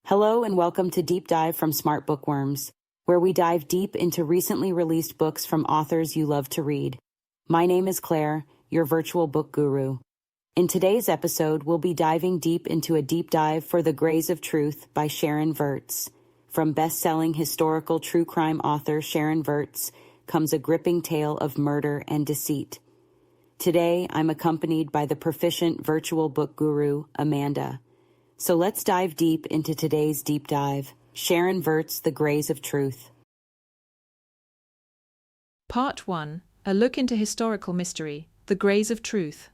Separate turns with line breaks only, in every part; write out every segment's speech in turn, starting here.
Hello and welcome to Deep Dive from SmartBookWorms, where we dive deep into recently released books from authors you love to read. My name is Claire, your virtual book guru. In today's episode, we'll be diving deep into a deep dive for The Grays of Truth by Sharon Virts. From best-selling historical true crime author Sharon Virts comes a gripping tale of murder and deceit. Today, I'm accompanied by the proficient virtual book guru, Amanda. So let's dive deep into today's deep dive. Sharon Virts' The Grays of Truth.
Part 1. A look into historical mystery, The Grays of Truth.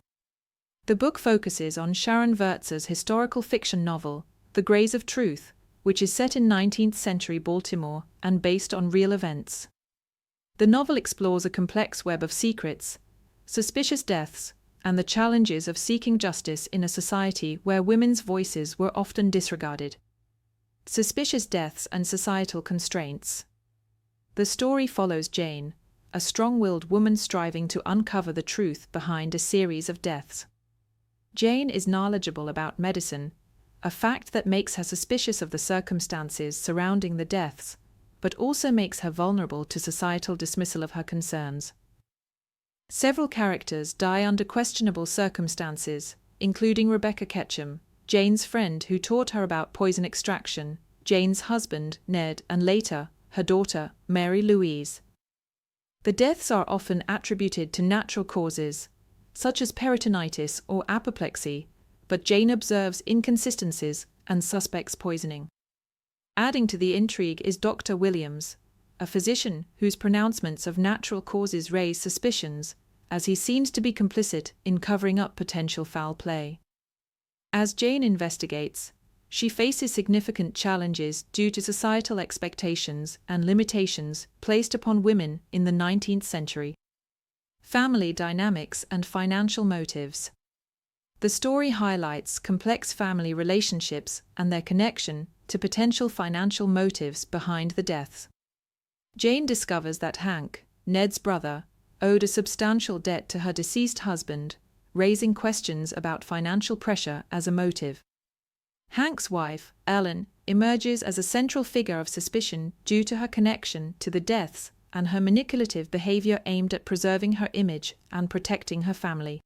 The book focuses on Sharon Virts' historical fiction novel, The Grays of Truth, which is set in 19th-century Baltimore and based on real events. The novel explores a complex web of secrets, suspicious deaths, and the challenges of seeking justice in a society where women's voices were often disregarded. Suspicious deaths and societal constraints. The story follows Jane, a strong-willed woman striving to uncover the truth behind a series of deaths. Jane is knowledgeable about medicine, a fact that makes her suspicious of the circumstances surrounding the deaths, but also makes her vulnerable to societal dismissal of her concerns. Several characters die under questionable circumstances, including Rebecca Ketchum, Jane's friend who taught her about poison extraction, Jane's husband, Ned, and later, her daughter, Mary Louise. The deaths are often attributed to natural causes, such as peritonitis or apoplexy, but Jane observes inconsistencies and suspects poisoning. Adding to the intrigue is Dr. Williams, a physician whose pronouncements of natural causes raise suspicions, as he seems to be complicit in covering up potential foul play. As Jane investigates, she faces significant challenges due to societal expectations and limitations placed upon women in the 19th century. Family dynamics and financial motives. The story highlights complex family relationships and their connection to potential financial motives behind the deaths. Jane discovers that Hank, Ned's brother, owed a substantial debt to her deceased husband, raising questions about financial pressure as a motive. Hank's wife, Ellen, emerges as a central figure of suspicion due to her connection to the deaths and her manipulative behavior aimed at preserving her image and protecting her family.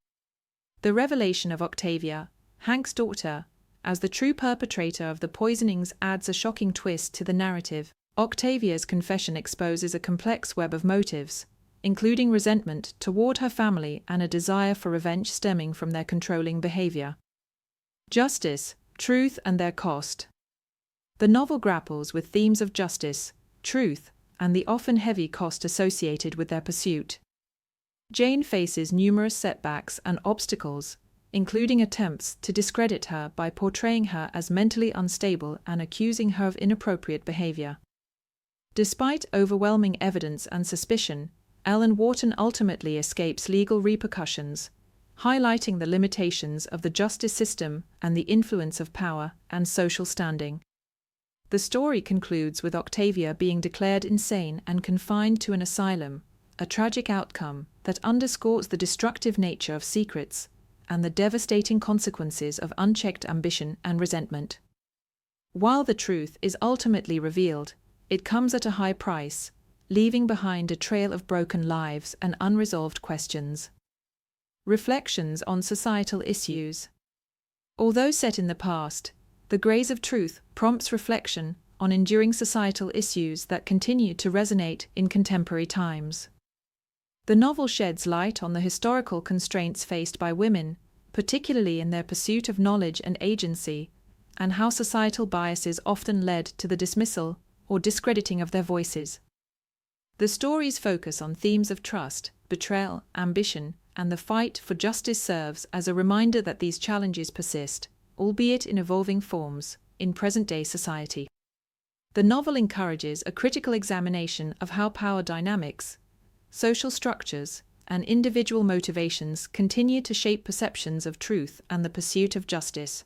The revelation of Octavia, Hank's daughter, as the true perpetrator of the poisonings adds a shocking twist to the narrative. Octavia's confession exposes a complex web of motives, including resentment toward her family and a desire for revenge stemming from their controlling behavior. Justice, truth, and their cost. The novel grapples with themes of justice, truth, and the often heavy cost associated with their pursuit. Jane faces numerous setbacks and obstacles, including attempts to discredit her by portraying her as mentally unstable and accusing her of inappropriate behavior. Despite overwhelming evidence and suspicion, Ellen Wharton ultimately escapes legal repercussions, highlighting the limitations of the justice system and the influence of power and social standing. The story concludes with Octavia being declared insane and confined to an asylum, a tragic outcome that underscores the destructive nature of secrets and the devastating consequences of unchecked ambition and resentment. While the truth is ultimately revealed, it comes at a high price, leaving behind a trail of broken lives and unresolved questions. Reflections on societal issues. Although set in the past, The Grays of Truth prompts reflection on enduring societal issues that continue to resonate in contemporary times. The novel sheds light on the historical constraints faced by women, particularly in their pursuit of knowledge and agency, and how societal biases often led to the dismissal or discrediting of their voices. The story's focus on themes of trust, betrayal, ambition, and the fight for justice serves as a reminder that these challenges persist, albeit in evolving forms, in present-day society. The novel encourages a critical examination of how power dynamics, social structures, and individual motivations continue to shape perceptions of truth and the pursuit of justice.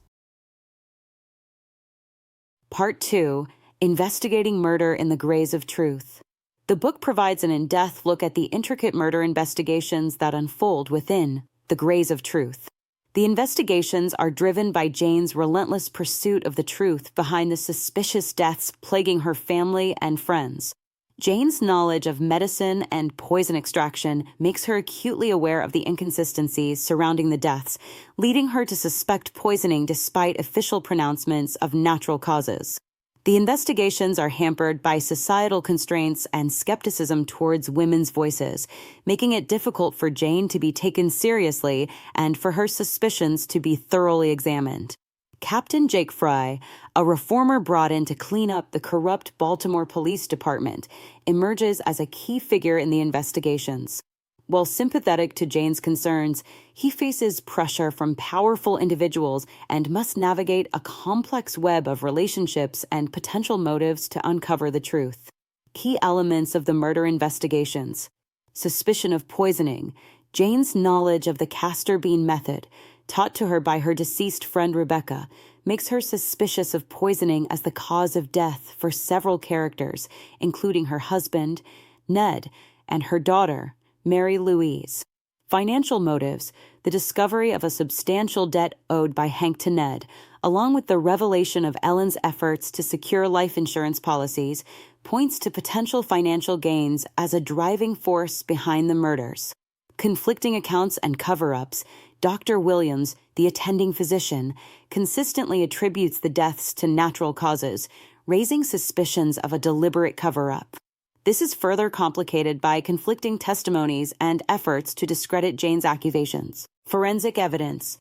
Part 2. Investigating Murder in the Grays of Truth. The book provides an in-depth look at the intricate murder investigations that unfold within The Grays of Truth. The investigations are driven by Jane's relentless pursuit of the truth behind the suspicious deaths plaguing her family and friends. Jane's knowledge of medicine and poison extraction makes her acutely aware of the inconsistencies surrounding the deaths, leading her to suspect poisoning despite official pronouncements of natural causes. The investigations are hampered by societal constraints and skepticism towards women's voices, making it difficult for Jane to be taken seriously and for her suspicions to be thoroughly examined. Captain Jake Fry, a reformer brought in to clean up the corrupt Baltimore Police Department, emerges as a key figure in the investigations. While sympathetic to Jane's concerns, he faces pressure from powerful individuals and must navigate a complex web of relationships and potential motives to uncover the truth. Key elements of the murder investigations: suspicion of poisoning, Jane's knowledge of the castor bean method, taught to her by her deceased friend Rebecca, makes her suspicious of poisoning as the cause of death for several characters, including her husband, Ned, and her daughter, Mary Louise. Financial motives: the discovery of a substantial debt owed by Hank to Ned, along with the revelation of Ellen's efforts to secure life insurance policies, points to potential financial gains as a driving force behind the murders. Conflicting accounts and cover-ups: Dr. Williams, the attending physician, consistently attributes the deaths to natural causes, raising suspicions of a deliberate cover-up. This is further complicated by conflicting testimonies and efforts to discredit Jane's accusations. Forensic evidence: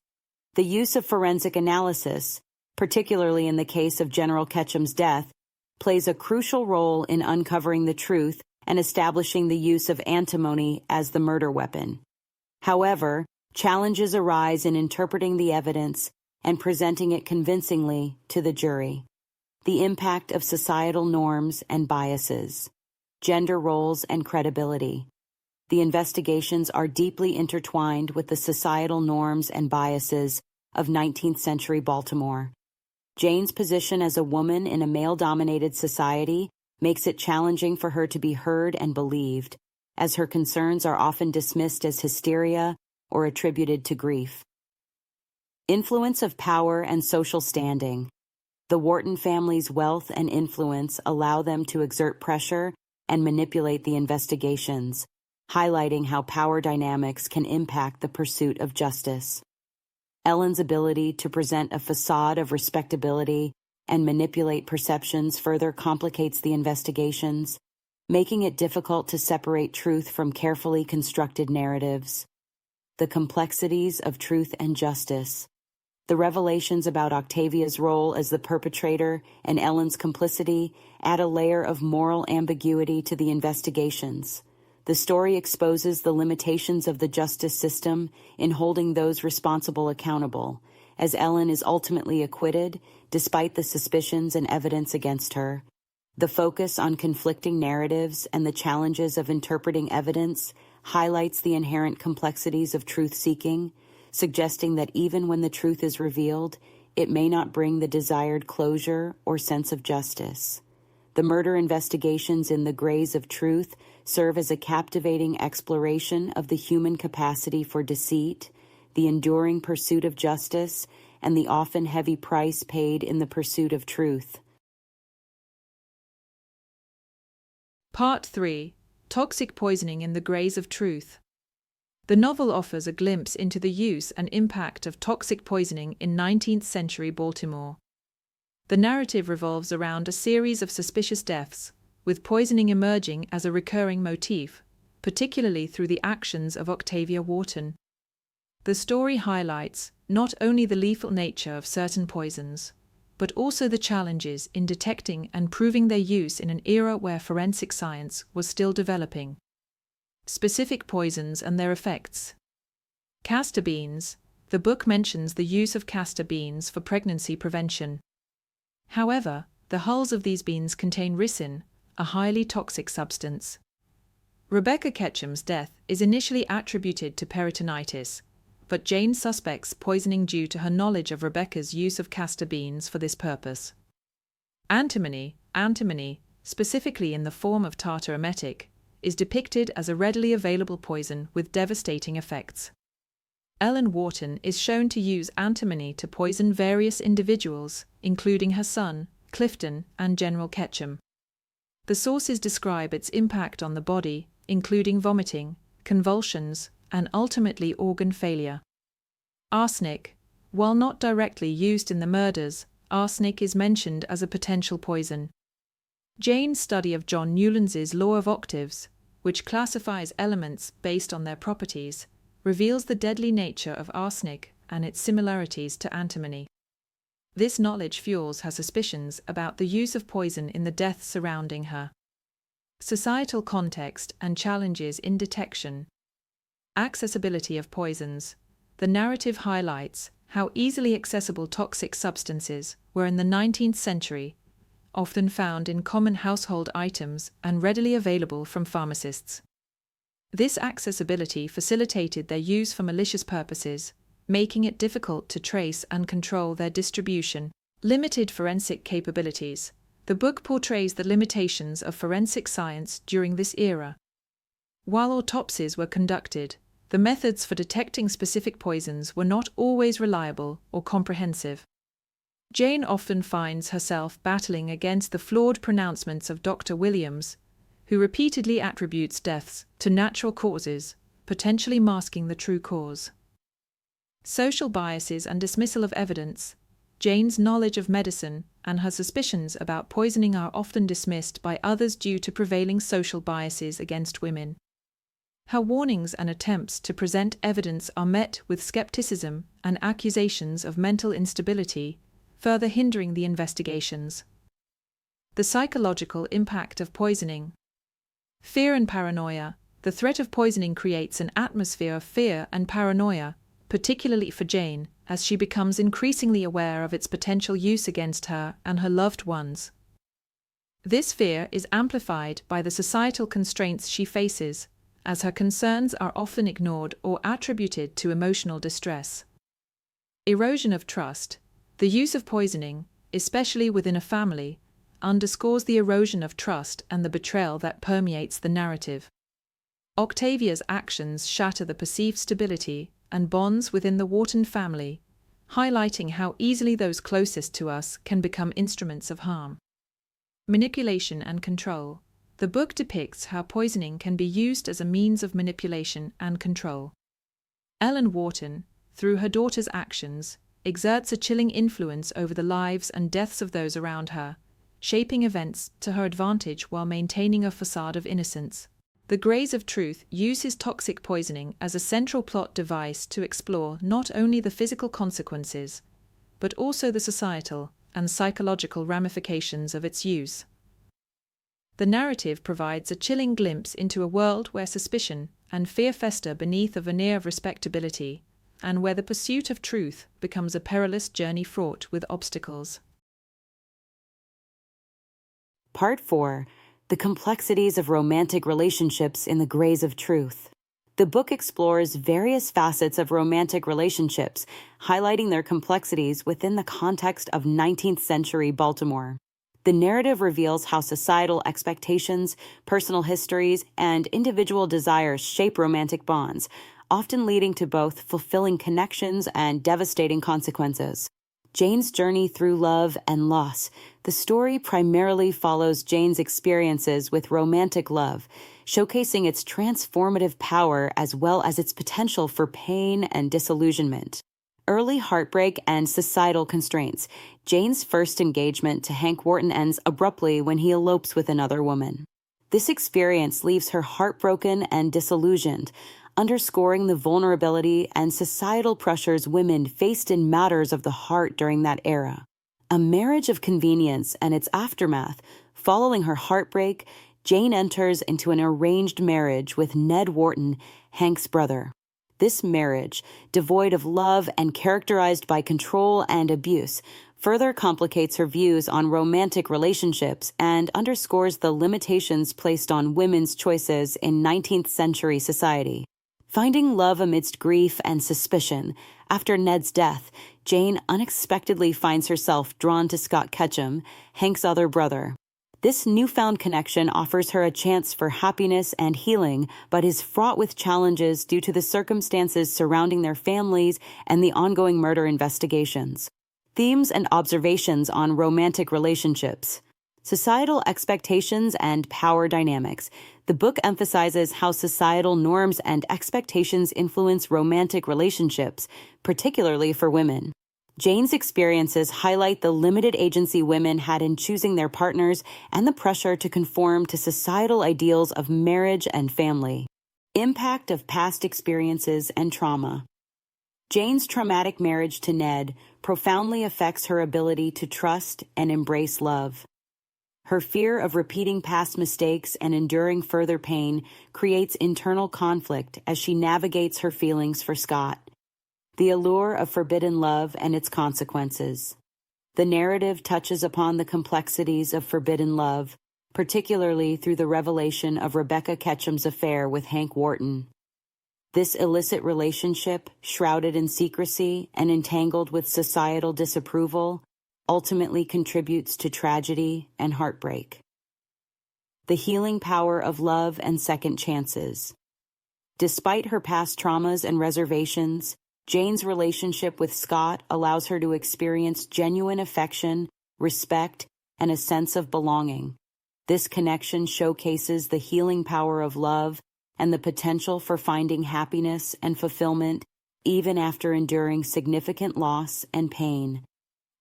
the use of forensic analysis, particularly in the case of General Ketchum's death, plays a crucial role in uncovering the truth and establishing the use of antimony as the murder weapon. However, challenges arise in interpreting the evidence and presenting it convincingly to the jury. The impact of societal norms and biases, gender roles and credibility. The investigations are deeply intertwined with the societal norms and biases of 19th-century Baltimore. Jane's position as a woman in a male-dominated society makes it challenging for her to be heard and believed, as her concerns are often dismissed as hysteria or attributed to grief. Influence of power and social standing. The Wharton family's wealth and influence allow them to exert pressure and manipulate the investigations, highlighting how power dynamics can impact the pursuit of justice. Ellen's ability to present a facade of respectability and manipulate perceptions further complicates the investigations, making it difficult to separate truth from carefully constructed narratives. The complexities of truth and justice. The revelations about Octavia's role as the perpetrator and Ellen's complicity add a layer of moral ambiguity to the investigations. The story exposes the limitations of the justice system in holding those responsible accountable, as Ellen is ultimately acquitted despite the suspicions and evidence against her. The focus on conflicting narratives and the challenges of interpreting evidence highlights the inherent complexities of truth-seeking, suggesting that even when the truth is revealed, it may not bring the desired closure or sense of justice. The murder investigations in The Grays of Truth serve as a captivating exploration of the human capacity for deceit, the enduring pursuit of justice, and the often heavy price paid in the pursuit of truth.
Part 3. Toxic Poisoning in The Grays of Truth. The novel offers a glimpse into the use and impact of toxic poisoning in 19th-century Baltimore. The narrative revolves around a series of suspicious deaths, with poisoning emerging as a recurring motif, particularly through the actions of Octavia Wharton. The story highlights not only the lethal nature of certain poisons, but also the challenges in detecting and proving their use in an era where forensic science was still developing. Specific poisons and their effects. Castor beans. The book mentions the use of castor beans for pregnancy prevention. However, the hulls of these beans contain ricin, a highly toxic substance. Rebecca Ketchum's death is initially attributed to peritonitis, but Jane suspects poisoning due to her knowledge of Rebecca's use of castor beans for this purpose. Antimony, specifically in the form of tartar emetic, is depicted as a readily available poison with devastating effects. Ellen Wharton is shown to use antimony to poison various individuals, including her son, Clifton, and General Ketchum. The sources describe its impact on the body, including vomiting, convulsions, and ultimately organ failure. Arsenic. While not directly used in the murders, arsenic is mentioned as a potential poison. Jane's study of John Newlands's law of octaves, which classifies elements based on their properties, reveals the deadly nature of arsenic and its similarities to antimony. This knowledge fuels her suspicions about the use of poison in the deaths surrounding her. Societal context and challenges in detection. Accessibility of poisons. The narrative highlights how easily accessible toxic substances were in the 19th century, often found in common household items and readily available from pharmacists. This accessibility facilitated their use for malicious purposes, making it difficult to trace and control their distribution. Limited forensic capabilities. The book portrays the limitations of forensic science during this era. While autopsies were conducted, the methods for detecting specific poisons were not always reliable or comprehensive. Jane often finds herself battling against the flawed pronouncements of Dr. Williams, who repeatedly attributes deaths to natural causes, potentially masking the true cause. Social biases and dismissal of evidence. Jane's knowledge of medicine and her suspicions about poisoning are often dismissed by others due to prevailing social biases against women. Her warnings and attempts to present evidence are met with skepticism and accusations of mental instability, further hindering the investigations. The psychological impact of poisoning. Fear and paranoia. The threat of poisoning creates an atmosphere of fear and paranoia, particularly for Jane, as she becomes increasingly aware of its potential use against her and her loved ones. This fear is amplified by the societal constraints she faces, as her concerns are often ignored or attributed to emotional distress. Erosion of trust. The use of poisoning, especially within a family, underscores the erosion of trust and the betrayal that permeates the narrative. Octavia's actions shatter the perceived stability and bonds within the Wharton family, highlighting how easily those closest to us can become instruments of harm. Manipulation and control. The book depicts how poisoning can be used as a means of manipulation and control. Ellen Wharton, through her daughter's actions, exerts a chilling influence over the lives and deaths of those around her, shaping events to her advantage while maintaining a facade of innocence. The Grays of Truth uses toxic poisoning as a central plot device to explore not only the physical consequences, but also the societal and psychological ramifications of its use. The narrative provides a chilling glimpse into a world where suspicion and fear fester beneath a veneer of respectability, and where the pursuit of truth becomes a perilous journey fraught with obstacles.
Part 4. The Complexities of Romantic Relationships in the Grays of Truth. The book explores various facets of romantic relationships, highlighting their complexities within the context of 19th-century Baltimore. The narrative reveals how societal expectations, personal histories, and individual desires shape romantic bonds, often leading to both fulfilling connections and devastating consequences. Jane's journey through love and loss. The story primarily follows Jane's experiences with romantic love, showcasing its transformative power as well as its potential for pain and disillusionment. Early heartbreak and societal constraints. Jane's first engagement to Hank Wharton ends abruptly when he elopes with another woman. This experience leaves her heartbroken and disillusioned, underscoring the vulnerability and societal pressures women faced in matters of the heart during that era. A marriage of convenience and its aftermath. Following her heartbreak, Jane enters into an arranged marriage with Ned Wharton, Hank's brother. This marriage, devoid of love and characterized by control and abuse, further complicates her views on romantic relationships and underscores the limitations placed on women's choices in 19th-century society. Finding love amidst grief and suspicion. After Ned's death, Jane unexpectedly finds herself drawn to Scott Ketchum, Hank's other brother. This newfound connection offers her a chance for happiness and healing, but is fraught with challenges due to the circumstances surrounding their families and the ongoing murder investigations. Themes and observations on romantic relationships. Societal expectations and power dynamics. The book emphasizes how societal norms and expectations influence romantic relationships, particularly for women. Jane's experiences highlight the limited agency women had in choosing their partners and the pressure to conform to societal ideals of marriage and family. Impact of past experiences and trauma. Jane's traumatic marriage to Ned profoundly affects her ability to trust and embrace love. Her fear of repeating past mistakes and enduring further pain creates internal conflict as she navigates her feelings for Scott. The allure of forbidden love and its consequences. The narrative touches upon the complexities of forbidden love, particularly through the revelation of Rebecca Ketchum's affair with Hank Wharton. This illicit relationship, shrouded in secrecy and entangled with societal disapproval, ultimately contributes to tragedy and heartbreak. The healing power of love and second chances. Despite her past traumas and reservations, Jane's relationship with Scott allows her to experience genuine affection, respect, and a sense of belonging. This connection showcases the healing power of love and the potential for finding happiness and fulfillment even after enduring significant loss and pain.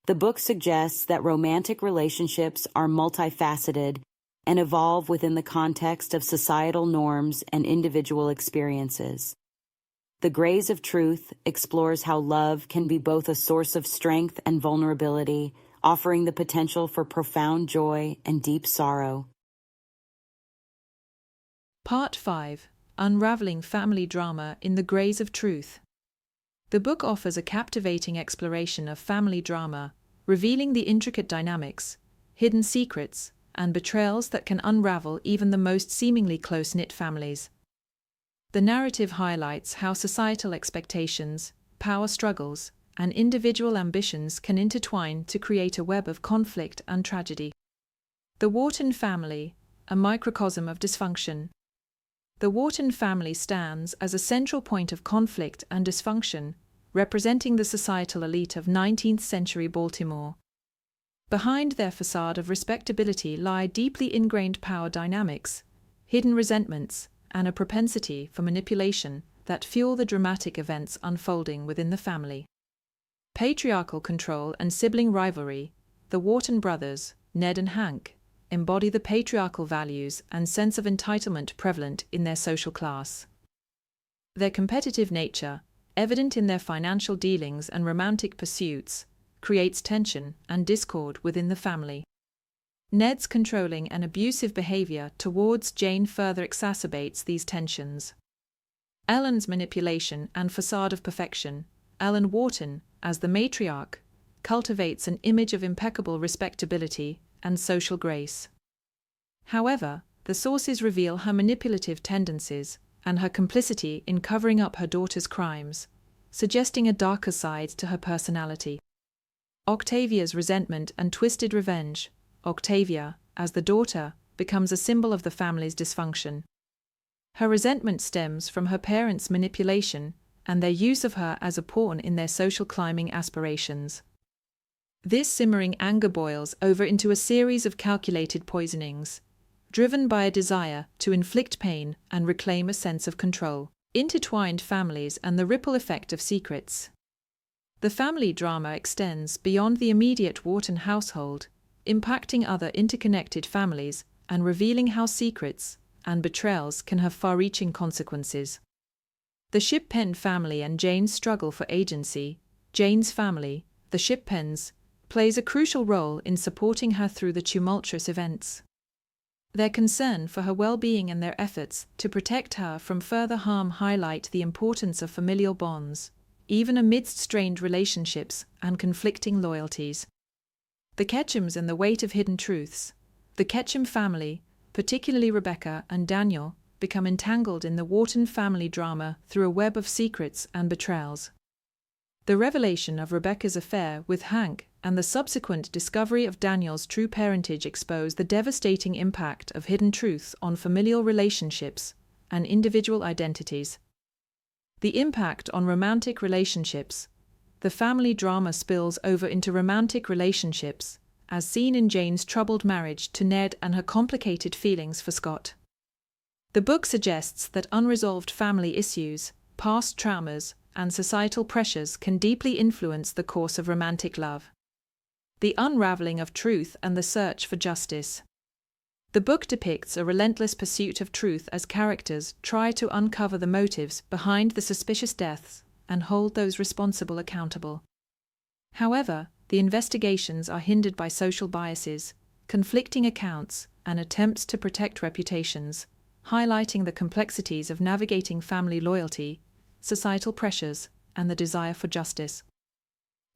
The book suggests that romantic relationships are multifaceted and evolve within the context of societal norms and individual experiences. The Grays of Truth explores how love can be both a source of strength and vulnerability, offering the potential for profound joy and deep sorrow.
Part 5. Unraveling Family Drama in the Grays of Truth. The book offers a captivating exploration of family drama, revealing the intricate dynamics, hidden secrets, and betrayals that can unravel even the most seemingly close-knit families. The narrative highlights how societal expectations, power struggles, and individual ambitions can intertwine to create a web of conflict and tragedy. The Wharton family, a microcosm of dysfunction. The Wharton family stands as a central point of conflict and dysfunction, representing the societal elite of 19th-century Baltimore. Behind their facade of respectability lie deeply ingrained power dynamics, hidden resentments, and a propensity for manipulation that fuel the dramatic events unfolding within the family. Patriarchal control and sibling rivalry. The Wharton brothers, Ned and Hank, embody the patriarchal values and sense of entitlement prevalent in their social class. Their competitive nature, evident in their financial dealings and romantic pursuits, creates tension and discord within the family. Ned's controlling and abusive behavior towards Jane further exacerbates these tensions. Ellen's manipulation and facade of perfection. Ellen Wharton, as the matriarch, cultivates an image of impeccable respectability and social grace. However, the sources reveal her manipulative tendencies and her complicity in covering up her daughter's crimes, suggesting a darker side to her personality. Octavia's resentment and twisted revenge. Octavia, as the daughter, becomes a symbol of the family's dysfunction. Her resentment stems from her parents' manipulation and their use of her as a pawn in their social climbing aspirations. This simmering anger boils over into a series of calculated poisonings, driven by a desire to inflict pain and reclaim a sense of control. Intertwined families and the ripple effect of secrets. The family drama extends beyond the immediate Wharton household, impacting other interconnected families and revealing how secrets and betrayals can have far-reaching consequences. The Shippen family and Jane's struggle for agency. Jane's family, the Shippens, plays a crucial role in supporting her through the tumultuous events. Their concern for her well-being and their efforts to protect her from further harm highlight the importance of familial bonds, even amidst strained relationships and conflicting loyalties. The Ketchums and the weight of hidden truths. The Ketchum family, particularly Rebecca and Daniel, become entangled in the Wharton family drama through a web of secrets and betrayals. The revelation of Rebecca's affair with Hank and the subsequent discovery of Daniel's true parentage expose the devastating impact of hidden truths on familial relationships and individual identities. The impact on romantic relationships. The family drama spills over into romantic relationships, as seen in Jane's troubled marriage to Ned and her complicated feelings for Scott. The book suggests that unresolved family issues, past traumas, and societal pressures can deeply influence the course of romantic love. The unraveling of truth and the search for justice. The book depicts a relentless pursuit of truth as characters try to uncover the motives behind the suspicious deaths and hold those responsible accountable. However, the investigations are hindered by social biases, conflicting accounts, and attempts to protect reputations, highlighting the complexities of navigating family loyalty, societal pressures, and the desire for justice.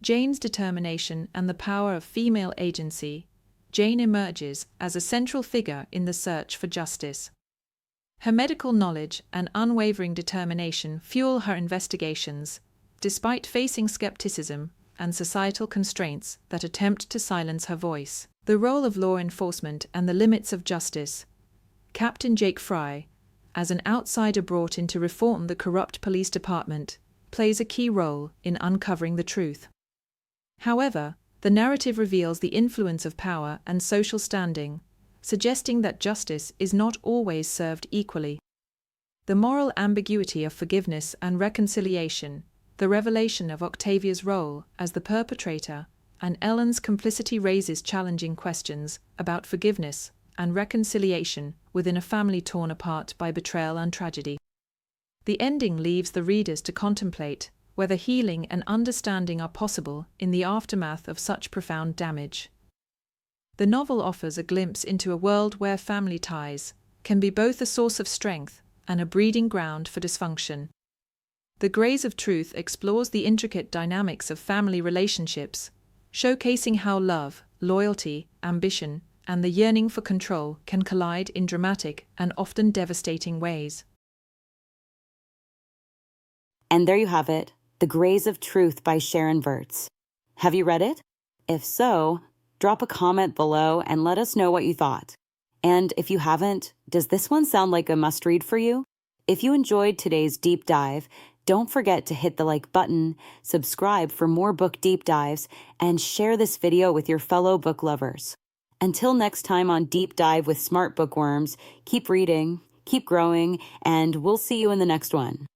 Jane's determination and the power of female agency. Jane emerges as a central figure in the search for justice. Her medical knowledge and unwavering determination fuel her investigations, despite facing skepticism and societal constraints that attempt to silence her voice. The role of law enforcement and the limits of justice. Captain Jake Fry, as an outsider brought in to reform the corrupt police department, plays a key role in uncovering the truth. However, the narrative reveals the influence of power and social standing, suggesting that justice is not always served equally. The moral ambiguity of forgiveness and reconciliation, the revelation of Octavia's role as the perpetrator, and Ellen's complicity raises challenging questions about forgiveness and reconciliation within a family torn apart by betrayal and tragedy. The ending leaves the readers to contemplate whether healing and understanding are possible in the aftermath of such profound damage. The novel offers a glimpse into a world where family ties can be both a source of strength and a breeding ground for dysfunction. The Grays of Truth explores the intricate dynamics of family relationships, showcasing how love, loyalty, ambition, and the yearning for control can collide in dramatic and often devastating ways.
And there you have it, The Grays of Truth by Sharon Virts. Have you read it? If so, drop a comment below and let us know what you thought. And if you haven't, does this one sound like a must-read for you? If you enjoyed today's deep dive, don't forget to hit the like button, subscribe for more book deep dives, and share this video with your fellow book lovers. Until next time on Deep Dive with Smart Bookworms, keep reading, keep growing, and we'll see you in the next one.